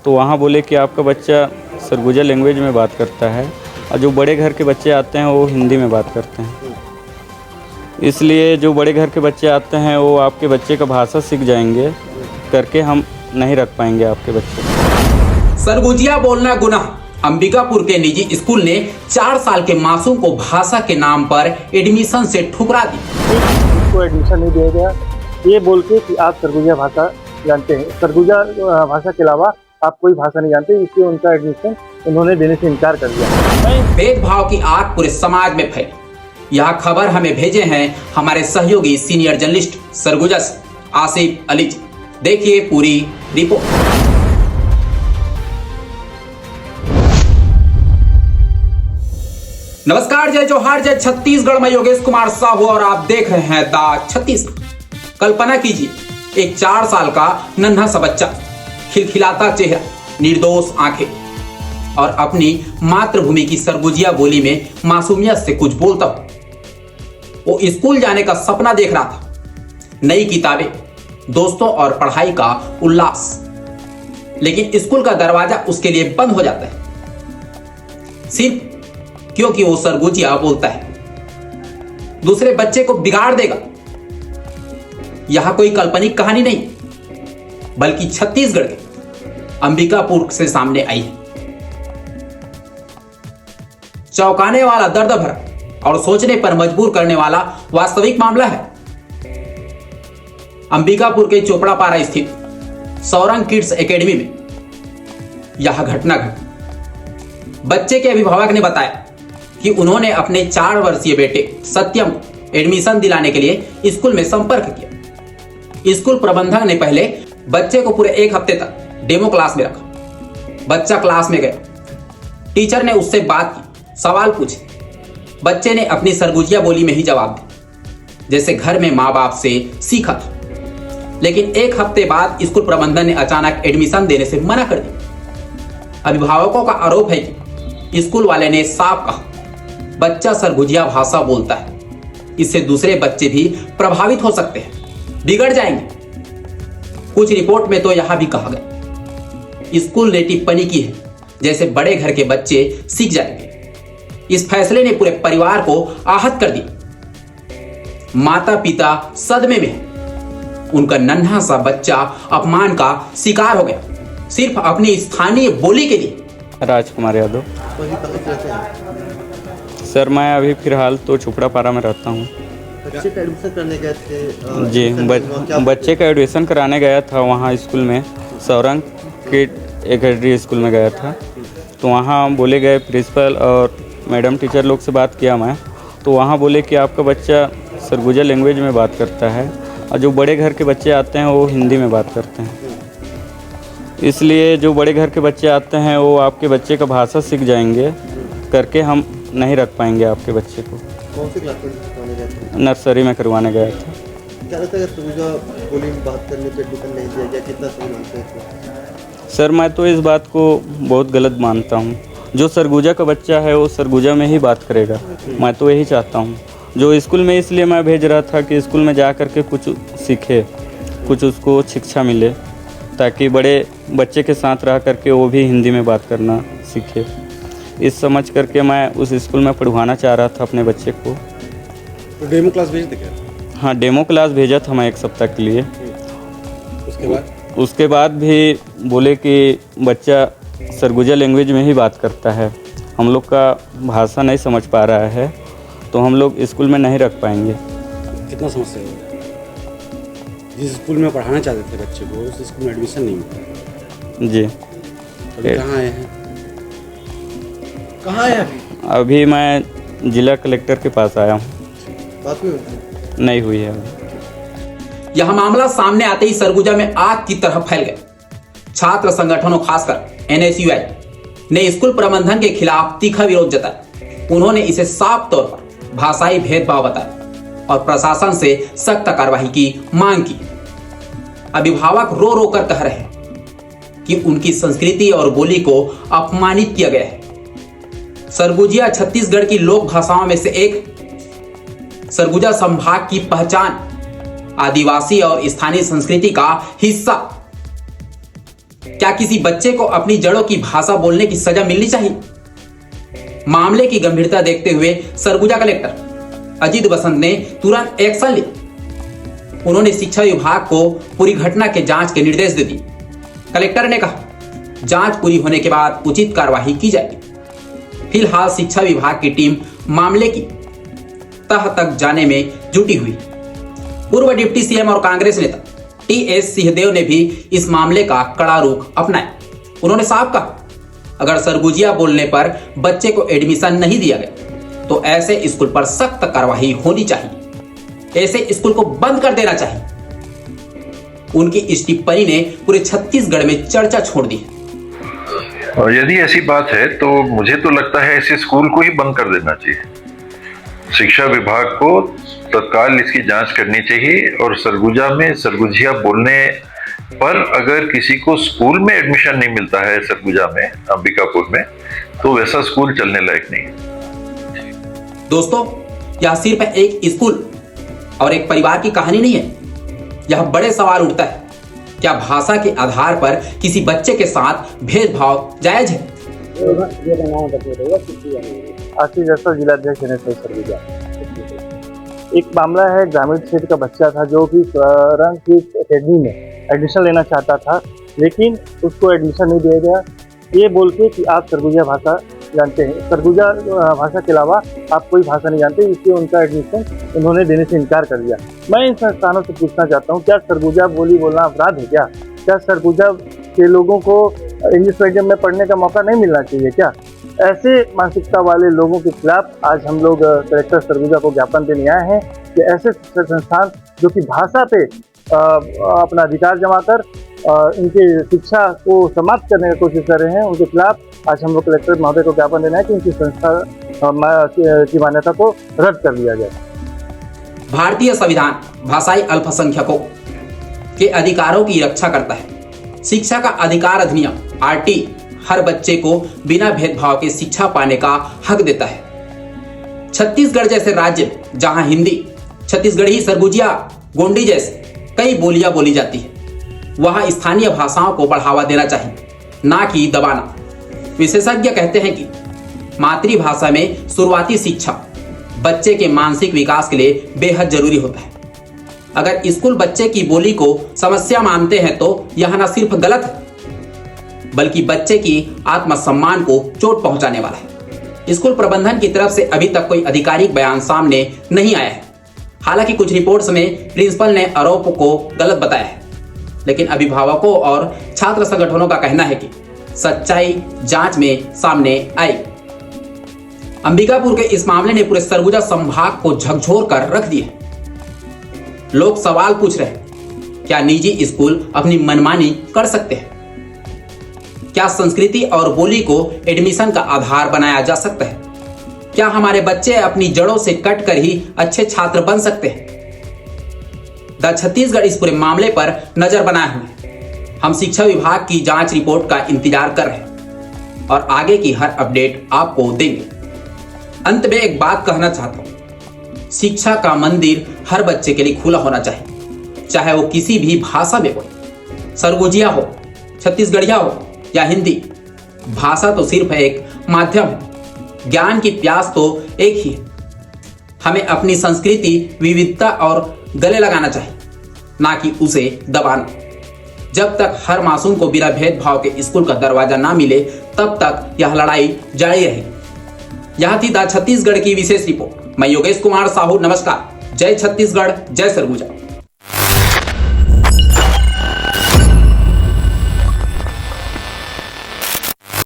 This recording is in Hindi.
तो वहाँ बोले कि आपका बच्चा सरगुजा लैंग्वेज में बात करता है और जो बड़े घर के बच्चे आते हैं वो हिंदी में बात करते हैं। इसलिए जो बड़े घर के बच्चे आते हैं वो आपके बच्चे का भाषा सीख जाएंगे करके हम नहीं रख पाएंगे आपके बच्चे को। सरगुजिया बोलना गुनाह। अंबिकापुर के निजी स्कूल ने 4 साल के मासूम को भाषा के नाम पर एडमिशन से ठुकरा दी। उसको एडमिशन नहीं दिया गया ये बोल के कि आप सरगुजिया भाषा जानते हैं, सरगुजा भाषा के अलावा आप कोई भाषा नहीं जानते, इसलिए उनका एडमिशन उन्होंने देने से इनकार कर दिया। भेदभाव की आग पूरे समाज में फैली। यह खबर हमें भेजे हैं हमारे सहयोगी सीनियर जर्नलिस्ट सरगुजा से आसिफ अली। देखिए पूरी रिपोर्ट। नमस्कार, जय जोहार, जय छत्तीसगढ़। मैं योगेश कुमार साहू और आप देख रहे हैं दा छत्तीसगढ़। कल्पना कीजिए, एक 4 साल का नन्हा सा बच्चा, खिलखिलाता चेहरा, निर्दोष आंखें और अपनी मातृभूमि की सरगुजिया बोली में मासूमियत से कुछ बोलता हो। वो स्कूल जाने का सपना देख रहा था, नई किताबें, दोस्तों और पढ़ाई का उल्लास। लेकिन स्कूल का दरवाजा उसके लिए बंद हो जाता है सिर्फ क्योंकि वो सरगुजिया बोलता है। दूसरे बच्चे को बिगाड़ देगा। यह कोई काल्पनिक कहानी नहीं, बल्कि छत्तीसगढ़ के अंबिकापुर से सामने आई है। चौंकाने वाला, दर्द भरा और सोचने पर मजबूर करने वाला वास्तविक मामला है। अंबिकापुर के चोपड़ापारा स्थित सौरंग किड्स एकेडमी में यह घटना घटी। बच्चे के अभिभावक ने बताया कि उन्होंने अपने 4 वर्षीय बेटे सत्यम को एडमिशन दिलाने के लिए स्कूल में संपर्क किया। स्कूल प्रबंधक ने पहले बच्चे को पूरे 1 हफ्ते तक डेमो क्लास में रखा। बच्चा क्लास में गया, टीचर ने उससे बात की, सवाल पूछे। बच्चे ने अपनी सरगुजिया बोली में ही जवाब दिया, जैसे घर में माँ बाप से सीखा था। लेकिन 1 हफ्ते बाद स्कूल प्रबंधन ने अचानक एडमिशन देने से मना कर दिया। अभिभावकों का आरोप है कि स्कूल वाले ने साफ कहा, बच्चा सरगुजिया भाषा बोलता है, इससे दूसरे बच्चे भी प्रभावित हो सकते हैं, बिगड़ जाएंगे। कुछ रिपोर्ट में तो यह भी कहा गया, स्कूल ने टिप्पणी की है जैसे बड़े घर के बच्चे सीख जाएंगे। इस फैसले ने पूरे परिवार को आहत कर दिया। माता पिता सदमे में हैं। उनका नन्हा सा बच्चा अपमान का शिकार हो गया, सिर्फ अपनी स्थानीय बोली के लिए। राजकुमार यादव। सर, मैं अभी फिलहाल तो चोपड़ापारा में रहता हूँ। बच्चे का एडमिशन करने गए थे? जी, बच्चे का एडमिशन कराने गया था वहाँ स्कूल में, सौरंग किड एकेडमी स्कूल में गया था। तो वहाँ बोले गए, प्रिंसिपल और मैडम टीचर लोग से बात किया मैं, तो वहाँ बोले कि आपका बच्चा सरगुजा लैंग्वेज में बात करता है और जो बड़े घर के बच्चे आते हैं वो हिंदी में बात करते हैं। इसलिए जो बड़े घर के बच्चे आते हैं वो आपके बच्चे का भाषा सीख जाएंगे करके हम नहीं रख पाएंगे आपके बच्चे को। कौन सी क्लास में करवाने गए थे? नर्सरी में करवाने गया था। क्या लगता है सरगुजा बोली में बात करने पे एडमिशन नहीं दिया गया, कितना सही मानते हैं? सर, मैं तो इस बात को बहुत गलत मानता हूँ। जो सरगुजा का बच्चा है वो सरगुजा में ही बात करेगा। मैं तो यही चाहता हूँ। जो स्कूल में इसलिए मैं भेज रहा था कि स्कूल में जा कर के कुछ सीखे, कुछ उसको शिक्षा मिले, ताकि बड़े बच्चे के साथ रह करके वो भी हिंदी में बात करना सीखे। इस समझ करके मैं उस स्कूल में पढ़वाना चाह रहा था अपने बच्चे को। तो डेमो क्लास भेज दिया? हाँ, डेमो क्लास भेजा था मैं 1 सप्ताह के लिए। उसके बाद भी बोले कि बच्चा सरगुजा लैंग्वेज में ही बात करता है, हम लोग का भाषा नहीं समझ पा रहा है, तो हम लोग स्कूल में नहीं रख पाएंगे। कितना समस्या है? जिस स्कूल में पढ़ाना चाहते थे बच्चे को, उस स्कूल में एडमिशन नहीं मिला। जी। अभी कहाँ आए हैं? कहाँ है अभी मैं जिला कलेक्टर के पास आया हूँ। बात नहीं हुई है अभी। यह मामला सामने आते ही सरगुजा में आग की तरह फैल गया। छात्र संगठनों, खासकर NSUI ने स्कूल प्रबंधन के खिलाफ तीखा विरोध जताया। उन्होंने इसे साफ तौर पर भाषाई भेदभाव बताया और प्रशासन से सख्त कार्रवाई की मांग की। अभिभावक रो रो कर कह रहे हैं कि उनकी संस्कृति और बोली को अपमानित किया गया है। सरगुजिया छत्तीसगढ़ की लोक भाषाओं में से एक, सरगुजा संभाग की पहचान, आदिवासी और स्थानीय संस्कृति का हिस्सा। क्या किसी बच्चे को अपनी जड़ों की भाषा बोलने की सजा मिलनी चाहिए? मामले की गंभीरता देखते हुए सरगुजा कलेक्टर अजीत बसंत ने तुरंत एक्शन लिया। उन्होंने शिक्षा विभाग को पूरी घटना के जांच के निर्देश दे दिए। कलेक्टर ने कहा, जांच पूरी होने के बाद उचित कार्रवाई की जाएगी। फिलहाल शिक्षा विभाग की टीम मामले की तह तक जाने में जुटी हुई। पूर्व डिप्टी सीएम और कांग्रेस नेता टीएस सिंहदेव ने भी इस मामले का कड़ा रुख अपनाया। उन्होंने साफ कहा, अगर सरगुजिया बोलने पर बच्चे को एडमिशन नहीं दिया गया तो ऐसे स्कूल पर सख्त कार्रवाई होनी चाहिए, ऐसे स्कूल को बंद कर देना चाहिए। उनकी इस टिप्पणी ने पूरे छत्तीसगढ़ में चर्चा छोड़ दी है। और यदि ऐसी बात है तो मुझे तो लगता है ऐसे स्कूल को ही बंद कर देना चाहिए। शिक्षा विभाग को तत्काल इसकी जांच करनी चाहिए और सरगुजिया बोलने पर अगर किसी को स्कूल में एडमिशन नहीं मिलता है सरगुजा में, अंबिकापुर में, तो वैसा स्कूल चलने लायक नहीं है। दोस्तों, यह सिर्फ एक स्कूल और एक परिवार की कहानी नहीं है। यह बड़े सवाल उठता है, क्या भाषा के आधार पर किसी बच्चे के साथ भेदभाव जायज है? आशीष जैसा जिलाध्यक्ष सरगुजा। एक मामला है, ग्रामीण क्षेत्र का बच्चा था जो कि सौरंग किड्स एकेडमी में एडमिशन लेना चाहता था, लेकिन उसको एडमिशन नहीं दिया गया, ये बोल के कि आप सरगुजा भाषा जानते हैं, सरगुजा भाषा के अलावा आप कोई भाषा नहीं जानते, इसलिए उनका एडमिशन उन्होंने देने से इनकार कर दिया। मैं इन संस्थानों से पूछना चाहता हूँ, क्या सरगुजा बोली बोलना अपराध है क्या? क्या सरगुजा के लोगों को इंग्लिश मीडियम में पढ़ने का मौका नहीं मिलना चाहिए क्या? ऐसे मानसिकता वाले लोगों के खिलाफ आज हम लोग कलेक्टर सरगुजा को ज्ञापन देने आए हैं कि ऐसे संस्थान जो कि भाषा पे अपना अधिकार जमाकर इनकी शिक्षा को समाप्त करने की कोशिश कर रहे हैं, उनके खिलाफ आज हम लोग कलेक्टर महोदय को ज्ञापन देना है कि इनकी संस्था की मान्यता को रद्द कर दिया जाए। भारतीय संविधान भाषाई अल्पसंख्यकों के अधिकारों की रक्षा करता है। शिक्षा का अधिकार अधिनियम आरटी हर बच्चे को बिना भेदभाव के शिक्षा पाने का हक देता है। छत्तीसगढ़ जैसे राज्य में जहां हिंदी, छत्तीसगढ़ी, सरगुजिया, गोंडी जैसे कई बोलियां बोली जाती है, वहां स्थानीय भाषाओं को बढ़ावा देना चाहिए, ना कि दबाना। विशेषज्ञ कहते हैं कि मातृभाषा में शुरुआती शिक्षा बच्चे के मानसिक विकास के लिए बेहद जरूरी होता है। अगर स्कूल बच्चे की बोली को समस्या मानते हैं तो यह न सिर्फ गलत है बल्कि बच्चे की आत्मसम्मान को चोट पहुंचाने वाला है। स्कूल प्रबंधन की तरफ से अभी तक कोई आधिकारिक बयान सामने नहीं आया है। हालांकि कुछ रिपोर्ट्स में प्रिंसिपल ने आरोप को गलत बताया है, लेकिन अभिभावकों और छात्र संगठनों का कहना है कि सच्चाई जांच में सामने आई। अंबिकापुर के इस मामले ने पूरे सरगुजा संभाग को झकझोर कर रख दिया। लोग सवाल पूछ रहे हैं, क्या निजी स्कूल अपनी मनमानी कर सकते हैं? क्या संस्कृति और बोली को एडमिशन का आधार बनाया जा सकता है? क्या हमारे बच्चे अपनी जड़ों से कटकर ही अच्छे छात्र बन सकते हैं? द छत्तीसगढ़ इस पूरे मामले पर नजर बनाए हुए हैं। हम शिक्षा विभाग की जांच रिपोर्ट का इंतजार कर रहे हैं और आगे की हर अपडेट आपको देंगे। अंत में एक बात कहना चाहता हूं, शिक्षा का मंदिर हर बच्चे के लिए खुला होना चाहिए, चाहे वो किसी भी भाषा में हो, सरगुजिया हो, छत्तीसगढ़िया हो या हिंदी। भाषा तो सिर्फ एक माध्यम है, ज्ञान की प्यास तो एक ही है। हमें अपनी संस्कृति, विविधता और गले लगाना चाहिए, ना कि उसे दबाना। जब तक हर मासूम को बिना भेदभाव के स्कूल का दरवाजा ना मिले, तब तक यह लड़ाई जारी रहेगी। यह थी द छत्तीसगढ़ की विशेष रिपोर्ट। मैं योगेश कुमार साहू, नमस्कार। जय छत्तीसगढ़, जय सरगुजा।